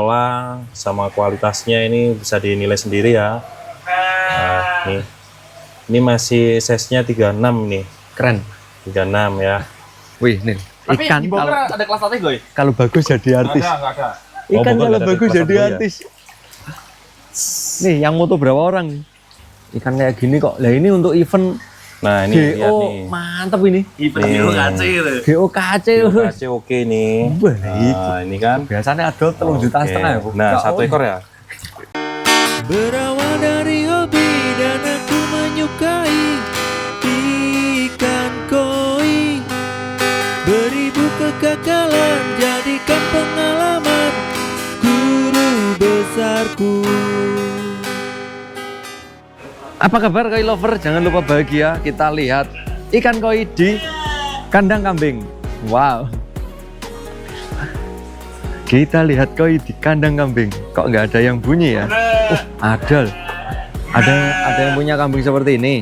Pola sama kualitasnya ini bisa dinilai sendiri ya. Nah, ini masih size-nya 36 nih. Keren. 36 ya. Wih, nih. Tapi Ikan kalau ada kelas sate gue. kalau bagus jadi artis. Nggak ada. Ikan Bogor kalau nggak ada bagus kelas jadi satu ya? artis. Nih, yang moto berapa orang? Ikan kayak gini kok. Lah ini untuk event Nah, ini lihat GO, nih. mantep ini. Event Nih. GO kacir. GOKC. Kasih oke nih. Wah, Nah, ini kan. biasanya ada 3,5 juta Oke. ya, Bu. Nah, Nggak, satu ekor ya. Berawal dari hobi dan aku menyukai ikan koi. Beribu kegagalan jadikan pengalaman guru besarku. Apa kabar koi lover? Jangan lupa bahagia. Kita lihat ikan koi di kandang kambing. Wow. Kita lihat koi di kandang kambing. Kok nggak ada yang bunyi ya? Ada. Ada yang punya kambing seperti ini.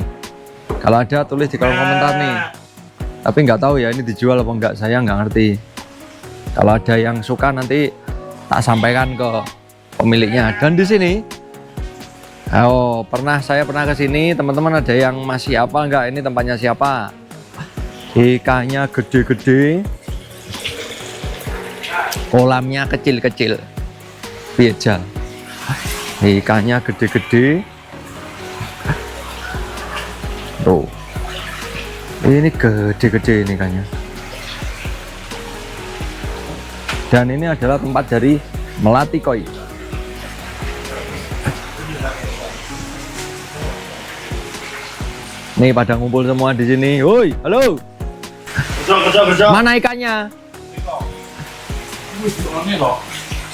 Kalau ada tulis di kolom komentar nih. Tapi nggak tahu ya ini dijual apa enggak. Saya nggak ngerti. Kalau ada yang suka nanti tak sampaikan ke pemiliknya. Dan di sini, saya pernah ke sini. Teman-teman ada yang masih apa enggak? Ini tempatnya siapa? Ikannya gede-gede. Kolamnya kecil-kecil. Biasa. Ikannya gede-gede. Tuh. Ini gede-gede ini ikannya. Dan ini adalah tempat dari melatih koi. Nih pada ngumpul semua di sini. Woi, halo. Kerja. Mana ikannya?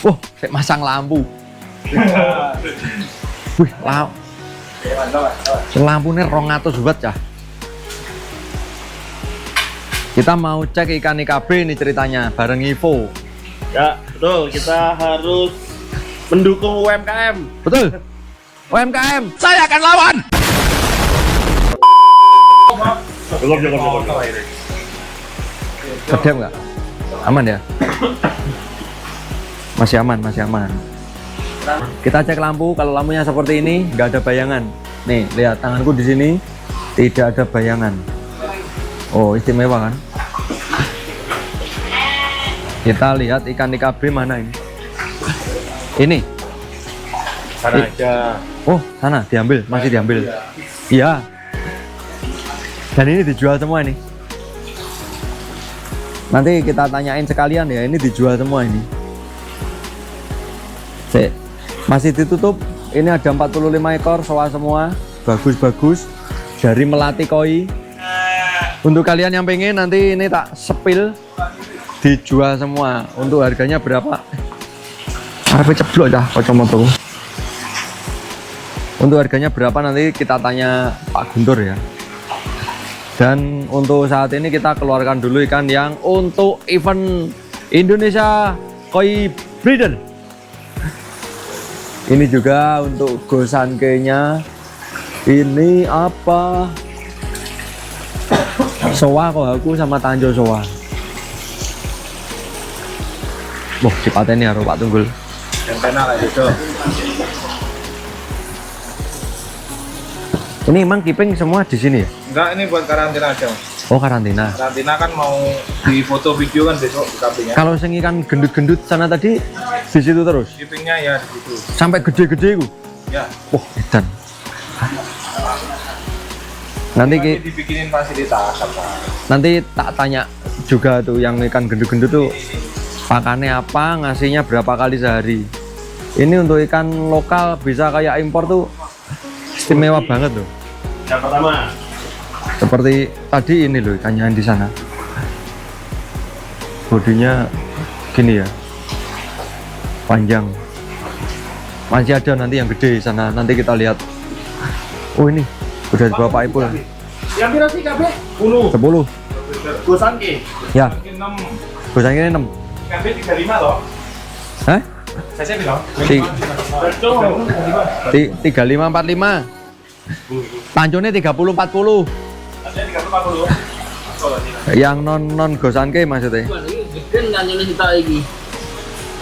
Wah, saya masang lampu. Wih, lampunya 200 watt ya. Kita mau cek ikan IKB nih ceritanya bareng Ivo. Ya, betul. Kita harus mendukung UMKM. Betul. UMKM. Saya akan lawan. Belum. Kedap nggak? Aman ya? Masih aman, masih aman. Kita cek lampu. Kalau lampunya seperti ini, nggak ada bayangan. Nih, lihat tanganku di sini tidak ada bayangan. Oh, istimewa kan? Kita lihat ikan IKB mana ini? Ini. Sana aja. Oh, sana diambil, masih diambil. Iya. Dan ini dijual semua ini. Nanti kita tanyain sekalian ya, ini dijual semua ini. Masih ditutup. Ini ada 45 ekor soa semua, bagus-bagus dari melatih koi. Untuk kalian yang pengen nanti ini tak sepil, dijual semua. Untuk harganya berapa? Harus ceblok dah kacamata. Untuk harganya berapa nanti kita tanya Pak Guntur ya. Dan untuk saat ini kita keluarkan dulu ikan yang untuk event Indonesia Koi Breeder. Ini juga untuk gosanke-nya. Ini apa? Soa kok aku sama Tanjo soa. Wah, dipateni karo Pak Tunggul. Yang penak lah itu. Ini emang keeping semua di sini ya? Enggak, ini buat karantina aja. Oh, karantina. Karantina kan mau di foto video kan besok di kambingnya. Kalau sing ikan gendut-gendut sana tadi di situ terus. Shippingnya ya di situ. Sampai gede-gede itu. Ya. Wah, edan. Nanti dibikinin fasilitas apa? nanti tak tanya juga tuh yang ikan gendut-gendut tuh pakannya apa, ngasihnya berapa kali sehari. Ini untuk ikan lokal bisa kayak impor tuh istimewa banget tuh. Yang pertama. Seperti tadi ini loh ikannya di sana. Bodinya gini ya. Panjang. Masih ada nanti yang gede di sana. Nanti kita lihat. Oh, ini udah dibawa Pak Ipul. Yang berapa sih KB? 10. 10. Gosanke. Ya. 6. Gosanya ini 6. KB 35 loh. Hah? Saya bilang. 3545. Panconnya 3040. Saya 30 40. Yang non gosanke maksudnya. Kan nanya kita lagi.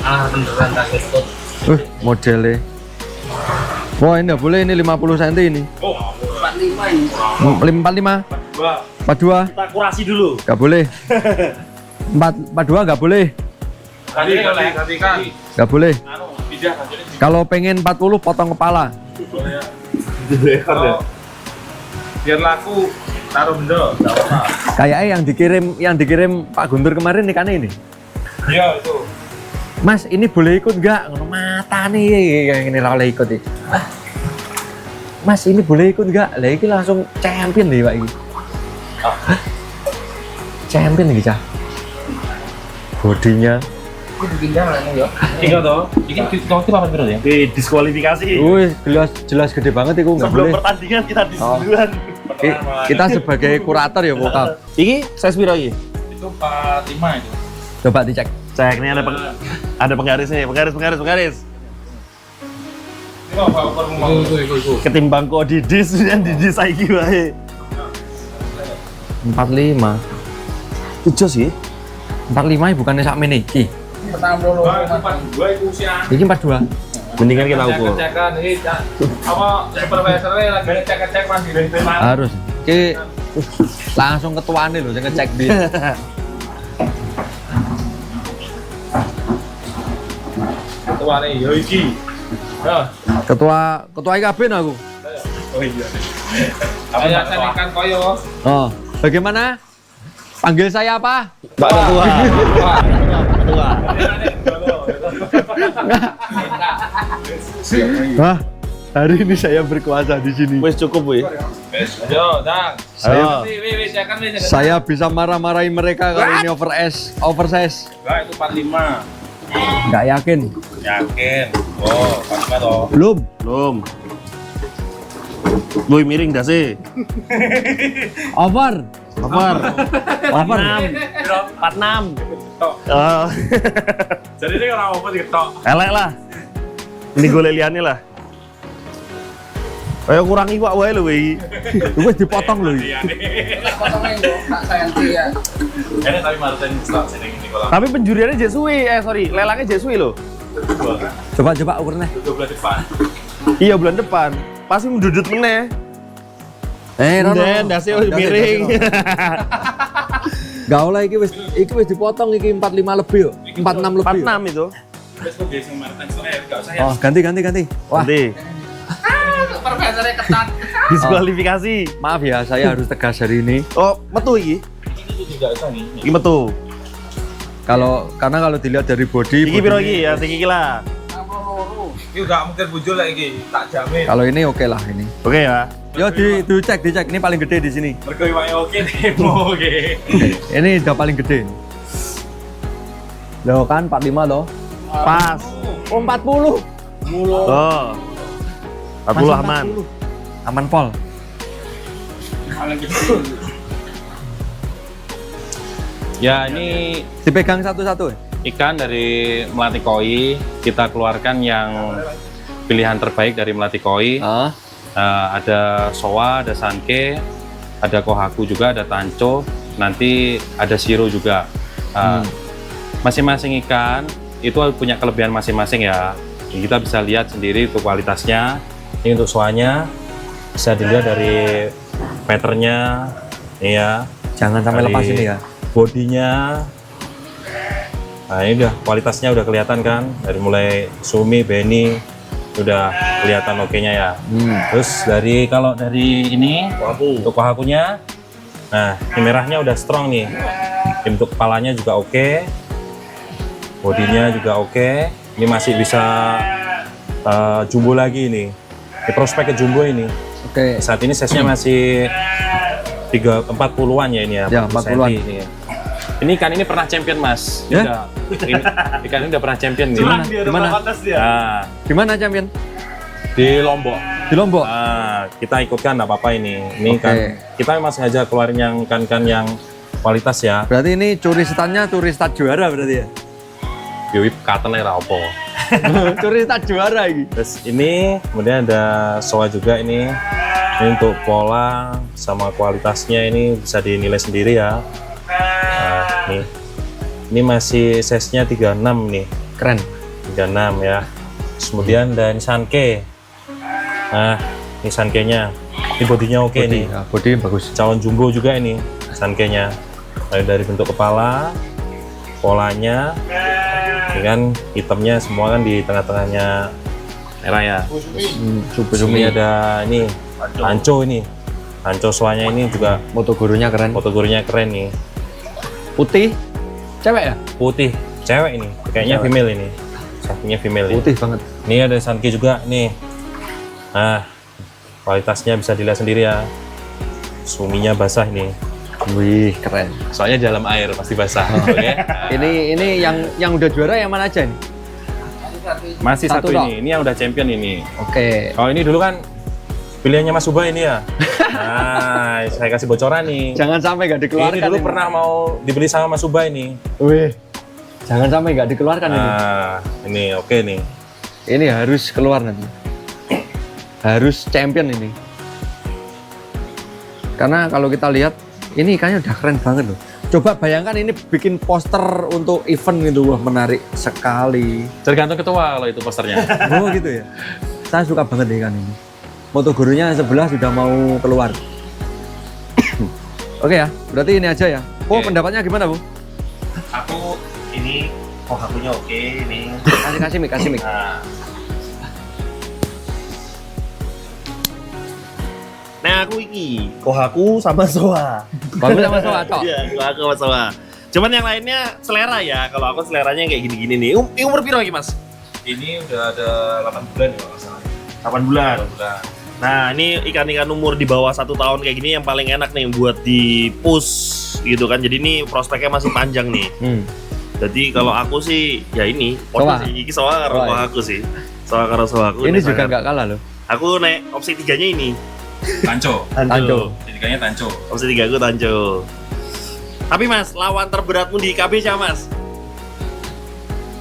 Ah, beneran tak ketut. Modelnya. Wah, ini nggak boleh, ini 50 cm ini. Oh, 45 ini. 45? 42? Kita kurasi dulu. Nggak boleh. 42 nggak boleh. ganti kan. Nggak boleh. Anu, pindah kan jadi Kalau pengen 40 potong kepala. kalau biar laku taruh benda, enggak apa-apa. Kayaknya yang dikirim Pak Guntur kemarin ikannya ini. Iya, itu. Mas, ini boleh ikut nggak? Ngono mata nih yang ini oleh ikut nih. Mas, ini boleh ikut nggak? Lah ini langsung champion nih Pak ini. Champion nih cah. Bodinya. Ini dipindah lah ini ya. Tinggal toh. Ini kita apa biro ya? Di diskualifikasi. Wih, jelas gede banget itu nggak Sebelum boleh. pertandingan kita duluan. Kita sebagai kurator ya vokal. Iki size piro iki? Itu 45 itu. Coba dicek. Cek nih ada penggaris nih, penggaris. Ini mau over mau. Ketimbang kok didis yang didis saiki wae. 45. Tujuh sih. 45 bukannya sak meneh iki. Pertama dulu. Dua itu usia. Iki 42. Mendingan kita ukur. Cek-cekan ini apa supervisornya lagi cek-cek Mas di mana? Harus. Iki langsung ketuane lho sing ngecek dia. Ketuane yo iki. Ya. Ketua IKB aku. Oh iya. Apa ya ikan koyo? Oh, bagaimana? Panggil saya apa? Mbak Ketua. Ketua. Wah, hari ini saya berkuasa di sini. Wes cukup weh. Yo, Dang. Saya Wih, cekan nih. saya bisa marah-marahi mereka kalau ini oversize. Enggak, itu 45. Nggak yakin. Yakin. Oh, 45 toh. Belum. Woi miring dah sih. Over. 46. Tok. Oh. Jadi ini ora apa diketok. Elek lah. Ini gue liane lah. Ayo kurangi wak wae lho weh. Wes dipotong loh. Potongnya itu tak sayang ya. Ini tapi Martin stop sini ini kalau Tapi penjuriannya Jesui, sorry, lelangnya Jesui loh. Coba ukurnya. itu bulan depan. Iya bulan depan. Pasti mendudut meneh. Nden, dasi miring. Gak oleh iki wis dipotong iki 45 lebih yo. 46 lebih. 46 itu. Terus kok biasa Martin stop enggak usah ya. Oh, ganti. Wah, Nanti Supervisornya ketat. diskualifikasi. maaf ya, saya harus tegas hari ini. Oh, metu iki. Itu tidak usah nih. Iki metu. Karena kalau dilihat dari body, Iki piro iki ya, sing iki lah. 62. Ini enggak mungkin bujul lagi, tak jamin. kalau ini oke lah ini. Oke ya. Yo dicek, ini paling gede di sini. Mergo iwake oke demo oke. Ini udah paling gede. Loh kan 45 loh. Pas. Oh 40. Oh. 40 aman. Aman pol. Paling gitu. Ya ini Dipegang satu-satu ya? ikan dari Melati Koi, kita keluarkan yang pilihan terbaik dari Melati Koi. Ah. Ada soa, ada sanke, ada kohaku juga, ada tanco, nanti ada siro juga. Masing-masing ikan itu punya kelebihan masing-masing ya. Kita bisa lihat sendiri untuk kualitasnya. Ini untuk soanya bisa dilihat dari patternnya, ini ya. Jangan sampai Dari lepas ini ya. Bodinya. Nah ini udah kualitasnya udah kelihatan kan, dari mulai sumi, beni udah kelihatan oke-nya ya. Terus kalau dari ini untuk kohakunya, nah ini merahnya udah strong nih. Untuk kepalanya juga oke, bodinya juga oke. Ini masih bisa jumbo lagi ini. Ini prospek ke jumbo ini. Oke. Saat ini size-nya masih 40-an ya ini ya. Ya, 40 40-an. ini ya. Ini ikan ini pernah champion mas. Ya? Ikan ini udah pernah champion nih. Di mana? Nah, Di mana champion? di Lombok. Di Lombok. Nah, kita ikutkan nggak apa-apa ini. Ini Oke. kan kita memang sengaja keluarin yang ikan-ikan yang kualitas ya. Berarti ini curi stat juara berarti ya? Yoi katanya ra opo. Curi stat juara ini. Terus ini kemudian ada soa juga ini. Ini untuk pola sama kualitasnya ini bisa dinilai sendiri ya. Nah, ini masih size-nya 36 nih. Keren. 36 ya. Kemudian dan Sanke. Nah, ini Sanke-nya. Ini bodinya oke nih. Ya, body bagus. Calon jumbo juga ini Sanke-nya. Dari bentuk kepala, polanya, dengan hitamnya semua kan di tengah-tengahnya merah ya. Sumi ada ini Anco ini. Anco soanya ini juga Moto gurunya keren. fotogurunya keren nih. Putih. Cewek ya? Putih, cewek ini. Kayaknya Cewek. female ini. Sapinya female ini. Putih banget. Ini ada Sanke juga nih. Nah, kualitasnya bisa dilihat sendiri ya. Suminya basah ini. Wih, keren. Soalnya di dalam air pasti basah. Oke. Ini yang udah juara yang mana aja nih? Masih Satu satu dong. ini yang udah champion ini. Oke. Kalau ini dulu kan pilihannya Mas Ubay ini ya. Nah, saya kasih bocoran nih. Jangan sampai nggak dikeluarkan. Ini dulu pernah mau dibeli sama Mas Ubay nih. Wih. Jangan sampai nggak dikeluarkan ini. Nah, ini oke nih. Ini harus keluar nanti. Harus champion ini. Karena kalau kita lihat ini ikannya udah keren banget loh. Coba bayangkan ini bikin poster untuk event gitu, wah menarik sekali. Tergantung ketua kalau itu posternya. Oh gitu ya. Saya suka banget ikan ini. Moto gurunya sebelah sudah mau keluar. Oke ya, berarti ini aja ya. Oh, Oke. pendapatnya gimana, Bu? Aku ini kohakunya oke ini. Kasih mic, kasih mic. Nah aku iki, kohaku sama soa. Bagus sama sama, Cok. Iya, kohaku sama soa. Cuman yang lainnya selera ya. Kalau aku seleranya kayak gini-gini nih. Umur piro iki, Mas? Ini udah ada 8 bulan ya kalau nggak salah. 8 bulan. Nah, ini ikan-ikan umur di bawah 1 tahun kayak gini yang paling enak nih buat di push gitu kan. Jadi ini prospeknya masih panjang nih. Jadi kalau aku sih ya ini, Soa. sih iki soa karo Soa, ya. kohaku sih. Soa karo soaku. Ini juga nggak kalah loh. Aku naik opsi 3-nya ini. Tanco. Tanco. Jadikannya Tanco. Opsi 3 aku Tanco. Tapi Mas, lawan terberatmu di IKB siapa Mas?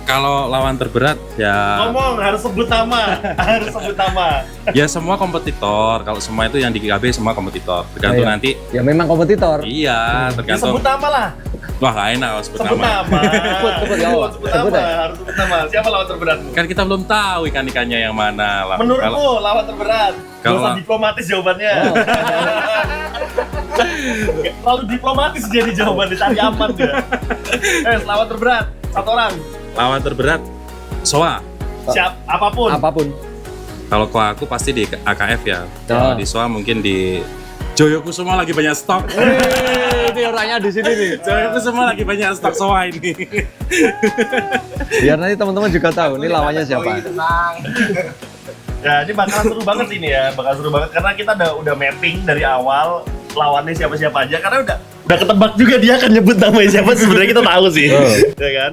Kalau lawan terberat ya Ngomong, harus sebut nama. Harus sebut nama. ya semua kompetitor. Kalau semua itu yang di GKB semua kompetitor. Tergantung Oh, iya. nanti. Ya memang kompetitor. Iya, Ya, tergantung. sebut nama lah. Wah, gak enak kalau sebut Sebut nama. nama. Sebut, ya, Allah. Sebut Sebut nama. ya. Harus sebut nama. Siapa lawan terberatmu? Kan kita belum tahu ikan-ikannya yang mana lah. Menurutmu lawan terberat? Gak kalau- usah diplomatis jawabannya. Oh. Terlalu diplomatis jadi jawaban dicari aman dia. Lawan terberat. 1 orang. Lawan terberat Soa. Siap, apapun. Apapun. Kalau aku pasti di AKF ya. Oh. Kalau di Soa mungkin di Joyokusuma lagi banyak stok. Ini orangnya di sini nih. Joyokusuma lagi banyak stok Soa ini. Biar nanti teman-teman juga tahu ini lawannya siapa. Ya, ini bakalan seru banget ini ya, bakal seru banget karena kita udah mapping dari awal lawannya siapa-siapa aja karena udah ketebak juga dia akan nyebut namanya siapa sebenarnya kita tahu sih. Oh. Ya kan?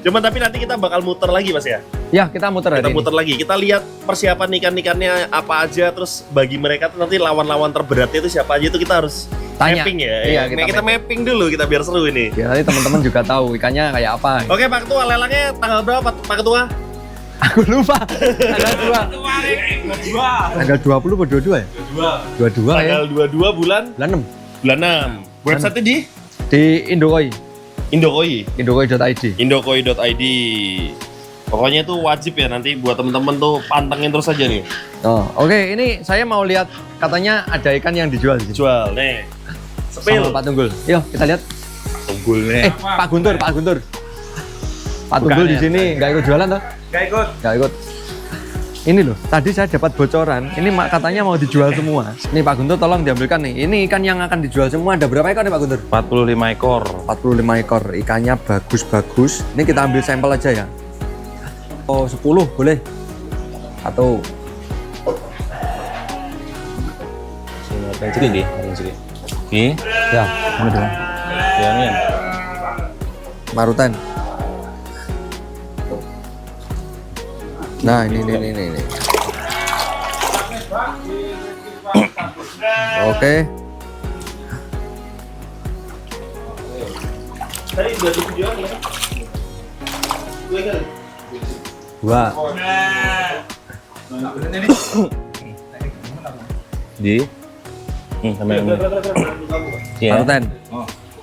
Cuman tapi nanti kita bakal muter lagi Mas ya. Ya, kita muter hari Kita ini. muter lagi. Kita lihat persiapan ikan-ikannya apa aja terus bagi mereka tuh nanti lawan-lawan terberatnya itu siapa aja itu kita harus Tanya. mapping ya. Iya, kita mapping dulu kita biar seru ini. Biar nanti teman-teman juga tahu ikannya kayak apa. Oke Pak Ketua, lelangnya tanggal berapa Pak Ketua? Aku lupa. Tanggal 2. Tanggal 20 atau 22 ya? 22 ya. Tanggal 22 bulan Bulan 6. bulan 6. Website di Di Indokoi. Indokoi. Indokoi.id. Indokoi.id. Pokoknya itu wajib ya nanti buat temen-temen tuh pantengin terus aja nih. Oh, oke. Ini saya mau lihat katanya ada ikan yang dijual di sini. Jual nih. Sepil. Sama Pak Tunggul. Yuk, kita lihat. Tunggulnya. Pak Guntur, Pak Guntur. Pak Tunggul di sini nggak ikut jualan toh? Gak ikut. Nggak ikut. Ini loh, tadi saya dapat bocoran. Ini katanya mau dijual semua. Nih Pak Guntur, tolong diambilkan nih. Ini ikan yang akan dijual semua. Ada berapa ekor nih Pak Guntur? 45 ekor. 45 ekor. Ikannya bagus-bagus. Ini kita ambil sampel aja ya. Oh, 10 boleh. Atau Yang cili nih, yang cili. Ini, ya, ini dong. yang ini. Marutan. Nah, ini. Oke. Tadi udah di video ya. Dua. Di. Sama yang ini. Iya. Marutan.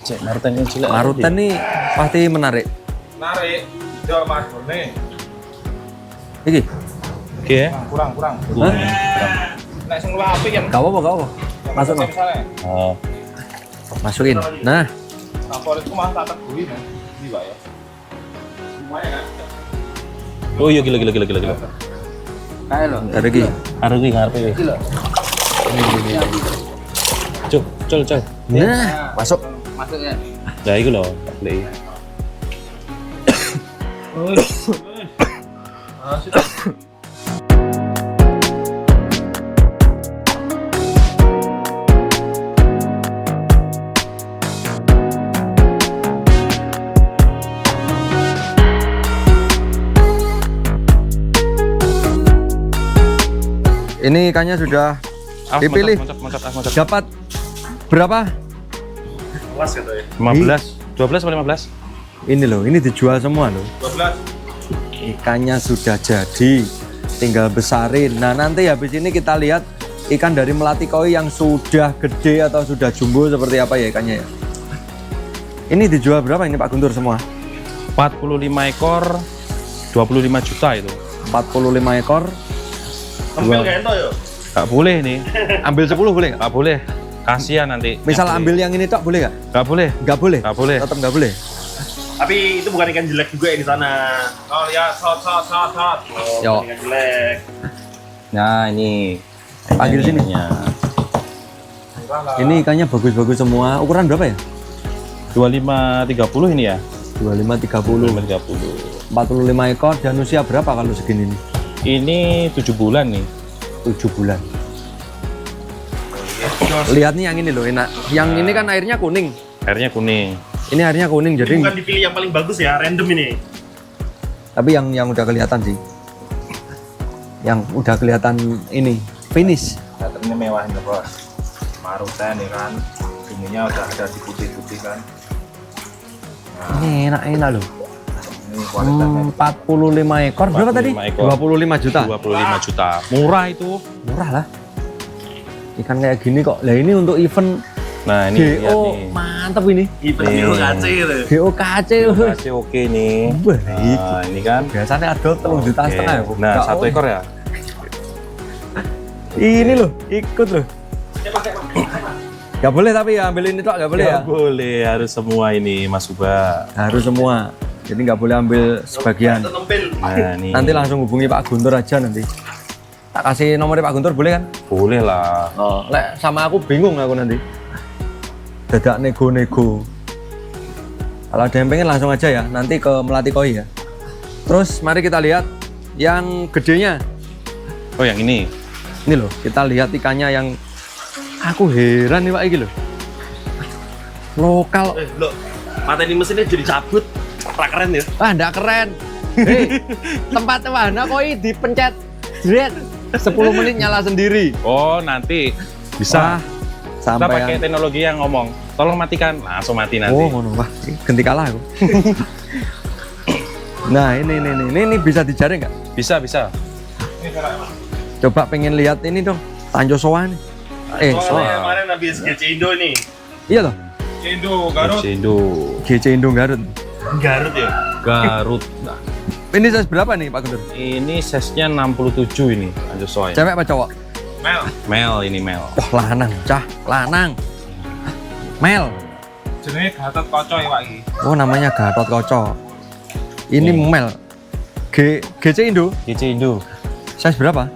Cek, Marutan yang cilik. Marutan nih pasti menarik. Narik. Jual Mas Bone. Iki. Oke ya. Kurang. Nek sing luwih apik kan. Gak apa-apa. Masuk no. Misalnya, Oh. Masukin. Nah, favoritku malah tak teguri nih. Di Pak ya. Lumayan kan. Oh iya gila. Kae lho. ntar lagi. Arep iki ngarepe iki. Iki lho. Cul. Nah, masuk. Masuk ya. Lah iku lho, tak beli. Ini ikannya sudah dipilih. Mantap. Dapat berapa? Kelas gitu ya. 15, 12 atau 15? Ini loh, ini dijual semua loh. 12. Ikannya sudah jadi, tinggal besarin. Nah nanti habis ini kita lihat ikan dari melati koi yang sudah gede atau sudah jumbo seperti apa ya ikannya ya. Ini dijual berapa ini Pak Guntur semua? 45 ekor, 25 juta itu. 45 ekor. Ambil gak ento yo. Gak boleh nih, Ambil 10 boleh nggak? gak boleh. Kasihan nanti. Misal Yang ambil beli. yang ini tok boleh nggak? Gak boleh. Nggak boleh. Gak boleh. Tetap nggak boleh. Tapi itu bukan ikan jelek juga ya di sana. Oh ya, shot. Oh, Yo. bukan ikan jelek. Nah ini. Panggil sini. Ikannya. Ini ikannya bagus-bagus semua. Ukuran berapa ya? 25-30 ini ya. 25-30. 25-30. 45 ekor dan usia berapa kalau segini nih? Ini 7 bulan nih. 7 bulan. Lihat nih yang ini loh enak. Yang ini kan airnya kuning. Airnya kuning. Ini airnya kuning jadi Ini bukan dipilih yang paling bagus ya, random ini. tapi yang udah kelihatan sih. Yang udah kelihatan ini finish. Ini mewah ini bos. Marutan nih kan. Ininya udah ada di putih-putih kan. Ini enak loh. Ini kualitasnya 45 ekor berapa tadi? 45 ekor. 25 juta. 25 juta. Murah itu. Murah lah. Ikan kayak gini kok. Lah ini untuk event Nah ini lihat GO nih. mantep ini. Itu Nih. biru kace gitu. GOKC. Kasih oke nih. Baik. Nah ini kan. Biasanya ada 3 juta Oke. setengah ya. Bu. Nah Nggak, 1 ekor ya. Ini loh, ikut loh. Gak boleh tapi ya ambil ini tok gak boleh ya. Gak boleh, harus semua ini Mas Uba. Harus semua. Jadi nggak boleh ambil sebagian. Tempel. Nah nih. Nanti langsung hubungi Pak Guntur aja nanti. Tak kasih nomornya Pak Guntur boleh kan? Boleh lah. Oh, lek sama aku bingung aku nanti. Dadak nego-nego. Kalau ada yang pengen langsung aja ya, nanti ke Melati Koi ya. Terus mari kita lihat yang gedenya. Oh yang ini. Ini loh, kita lihat ikannya yang aku heran nih Pak iki loh. Lokal. Loh, mata ini mesinnya jadi cabut. Ra keren ya. Wah, enggak keren. Hei, tempat wahana Koi dipencet. Jret. 10 menit nyala sendiri. Oh nanti bisa. Wah, Kita sampai pakai teknologi yang ngomong, tolong matikan, langsung mati nanti. Oh, ngono. Wah, ganti kalah aku. Nah, ini bisa dijaring nggak? Bisa. Coba pengen lihat ini dong, Tanjo Soa nih. Soalnya kemarin habis GC Indo nih. Iya loh, Indo, Garut. Indo. GC Indo Garut. Garut ya. Garut. Nah, Ini size berapa nih Pak Guntur? ini size-nya 67 ini, lanjut soalnya. Cewek apa cowok? Mel. Mel ini Mel. Wah, lanang, cah, lanang. Mel. Jenenge Gatot Kaca ya Pak iki. Oh, namanya Gatot Kaca. Ini Mel. GC Indo, GC Indo. size berapa?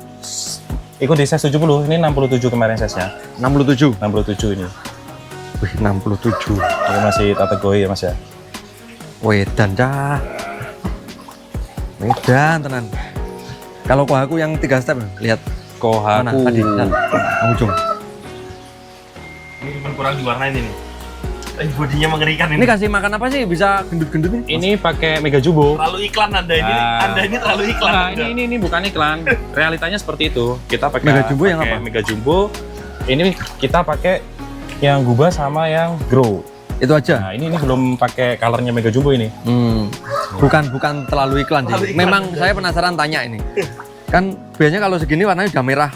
Ikut di size 70, ini 67 kemarin size-nya. 67. 67 ini. Wih, 67. Ini masih kategori ya Mas ya. Wedan cah. Wedan tenan. Kalau kok aku yang 3 step lihat mana Kohaku. tadi lihat. Ujung. Ini cuma kurang diwarnain ini. Bodinya mengerikan Ini ini. kasih makan apa sih bisa gendut-gendut nih? Ini pakai Mega Jumbo. Terlalu iklan Anda ini. Ah. Anda ini terlalu iklan. Nah, Anda. ini bukan iklan. Realitanya seperti itu. Kita pakai Mega Jumbo yang pakai apa? Mega Jumbo. Ini kita pakai yang Guba sama yang Grow. Itu aja. Nah, ini belum pakai colornya Mega Jumbo ini. Bukan terlalu iklan sih. Terlalu iklan. Memang saya penasaran tanya ini. Kan biasanya kalau segini warnanya udah merah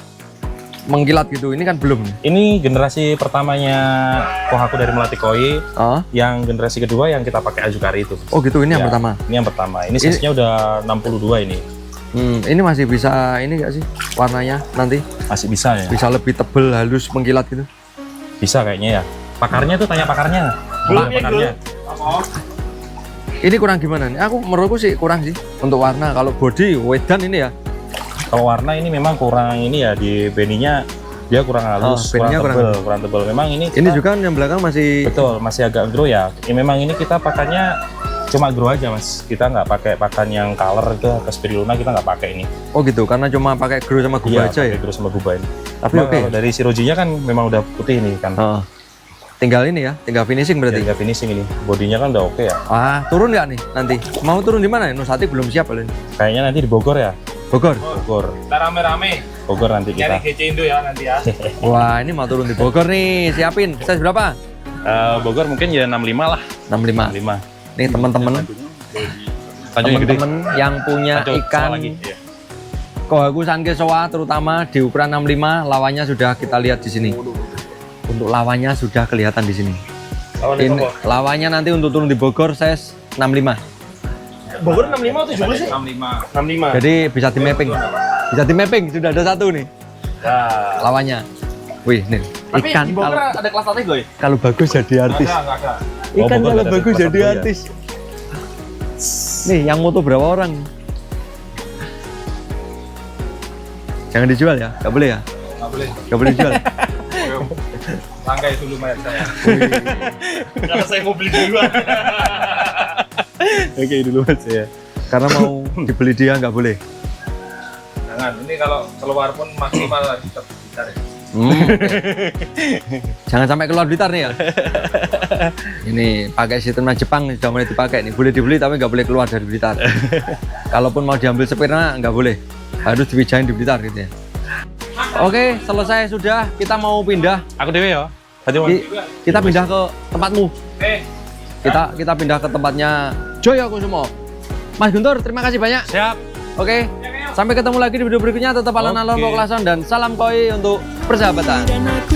mengkilat gitu. Ini kan belum. Ini generasi pertamanya Kohaku dari Melati Koi. Oh, Yang generasi kedua yang kita pakai Ajukari itu. oh gitu ini yang Ya, pertama. Ini yang pertama. Ini size-nya udah 62 ini. Ini masih bisa ini nggak sih warnanya nanti? Masih bisa ya? Bisa lebih tebel, halus, mengkilat gitu? Bisa kayaknya ya. Pakarnya tuh tanya pakarnya. Belum ya, pakarnya. Ini kurang gimana nih? Menurutku sih kurang sih untuk warna. Kalau body wedan ini ya. Kalau warna ini memang kurang ini ya, di beninya dia kurang halus, beninya kurang tebel. Memang ini Ini juga yang belakang masih. betul masih agak grow ya. Memang ini kita pakannya cuma grow aja mas. Kita nggak pakai pakan yang color ke spirulina, kita nggak pakai ini. Oh gitu, karena cuma pakai grow sama gubah aja ya. pakai grow sama gubah ini. Tapi Cuma oke. kalau dari sirojinya kan memang udah putih ini kan. Tinggal ini ya, tinggal finishing berarti. Tinggal finishing ini. Bodinya kan udah oke ya. Turun nggak nih nanti? Mau turun di mana? Nusati belum siap paling. Kayaknya nanti di Bogor ya. Bogor. Bogor. Kita rame-rame Bogor nanti nyari kita. GC Indo ya nanti ya. Wah, ini mau turun di Bogor nih. Siapin. Size berapa? Bogor mungkin ya 65 lah. 65. 65. Nih teman-teman. Tanjung gede. Teman-teman yang punya Tanjung, ikan soal lagi. Iya. Kohaku Sanke Soa terutama di ukuran 65, lawannya sudah kita lihat di sini. Untuk lawannya sudah kelihatan di sini. Ini lawannya nanti untuk turun di Bogor size 65. Bogor 65 atau 70 sih? 65. 65. Jadi bisa di mapping. Bisa di mapping, sudah ada satu nih Ya. lawannya. Wih, nih Tapi ikan di Bogor kalau ada kelas sate gue. kalau bagus jadi artis. Nggak ada. Ikan Bogor kalau ada bagus kelas jadi satu ya? artis. Nih, yang moto berapa orang? Jangan dijual ya, nggak boleh ya? Nggak boleh. Nggak boleh dijual. Langkai dulu mayat saya. Karena saya mau beli duluan. Oke dulu mas ya. Karena mau dibeli dia nggak boleh. Jangan. Ini kalau keluar pun maksimal tetap Blitar ya. Jangan sampai keluar Blitar nih ya. Ini pakai sistemnya Jepang sudah mulai dipakai nih. Boleh dibeli tapi nggak boleh keluar dari Blitar. Kalaupun mau diambil sepirnya nggak boleh. Harus diwijain di Blitar gitu ya. Oke, selesai sudah. Kita mau pindah. Aku dewe ya. Tadi mau. Kita pindah ke tempatmu. Kita pindah ke tempatnya Joyo Kusumo. Mas Guntur, terima kasih banyak. Siap. Oke. Sampai ketemu lagi di video berikutnya. Tetap alon-alon, Oke. Poklason, dan salam koi untuk persahabatan. Dan aku